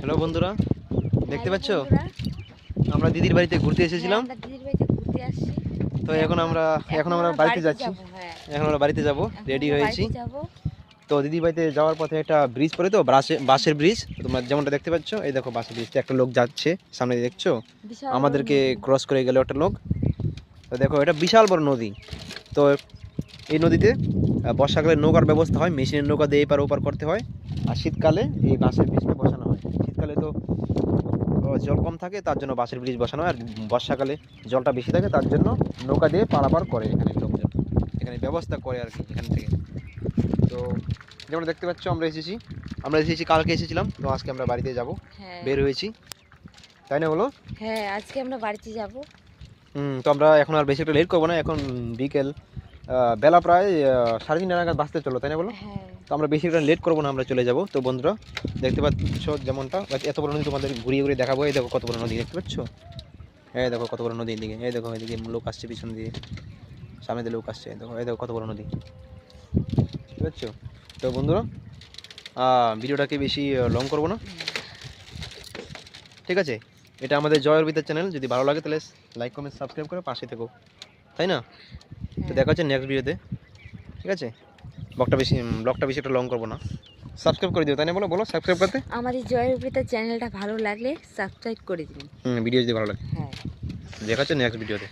Hello বন্ধুরা, দেখতে পাচ্ছ আমরা দিদির বাড়িতে ঘুরতে এসেছিলাম। তো এখন আমরা বাড়িতে যাচ্ছি। এখন আমরা বাড়িতে যাব, রেডি হয়েছি। তো দিদির বাড়িতে যাওয়ার পথে একটা ব্রিজ পড়ে, তো বাঁশের ব্রিজ। তোমরা যেমনটা দেখতে পাচ্ছ, এই দেখো বাঁশের ব্রিজটা, একটা লোক যাচ্ছে সামনে, দেখছো আমাদেরকে ক্রস করে গেল একটা লোক। তো দেখো এটা বিশাল বড় নদী। তো এই নদীতে বর্ষাকালে নৌকার ব্যবস্থা হয়, মেশিনের নৌকা দিয়ে এপার ওপার করতে হয়। আর শীতকালে এই বাঁশের ব্রিজটা বসানো হয়। শীতকালে তো জল কম থাকে, তার জন্য বাঁশের ব্রিজ বসানো হয়। আর বর্ষাকালে জলটা বেশি থাকে, তার জন্য নৌকা দিয়ে পারাপার করে এখানে লোকজন, এখানে ব্যবস্থা করে আর কি এখান থেকে। তো যেমন দেখতে পাচ্ছ আমরা এসেছি কালকে এসেছিলাম। তো আজকে আমরা বাড়িতে যাব, বের হয়েছি, তাই না বলো? হ্যাঁ, আজকে আমরা বাড়িতে যাব। তো আমরা এখন আর বেশি একটা লেট করবো না। এখন বিকেল বেলা প্রায় 3:30 নাগাদ বাঁচতে চলো, তাই না বলো? তো আমরা বেশি একটা লেট করবো না, আমরা চলে যাব। তো বন্ধুরা দেখতে পাচ্ছ যেমনটা, এত বড় নদী তোমাদের ঘুরিয়ে ঘুরিয়ে দেখাবো। এই দেখো কত বড় নদী, দেখতে পাচ্ছ? এই দেখো কত বড় নদী, এদিকে এই দেখো, এদিকে লোক আসছে, পিছন দিয়ে সামনে দিয়ে লোক আসছে। দেখো এই দেখো কত বড় নদী, বুঝতে পারছো? তো বন্ধুরা ভিডিওটাকে বেশি লং করবো না, ঠিক আছে? এটা আমাদের জয় অর্পিতার চ্যানেল। যদি ভালো লাগে তাহলে লাইক কমেন্ট সাবস্ক্রাইব করে পাশে থেকো, তাই না? তো দেখা হচ্ছে নেক্সট ভিডিওতে, ঠিক আছে? ব্লগটা বেশি একটা লং করবো না, সাবস্ক্রাইব করে দিও, তাই না? বলো বলো সাবস্ক্রাইব করতে। আমাদের জয় অর্পিতা চ্যানেলটা ভালো লাগলে সাবস্ক্রাইব করে দিন। ভিডিও যদি ভালো লাগে। হ্যাঁ, দেখা হচ্ছে নেক্সট ভিডিওতে।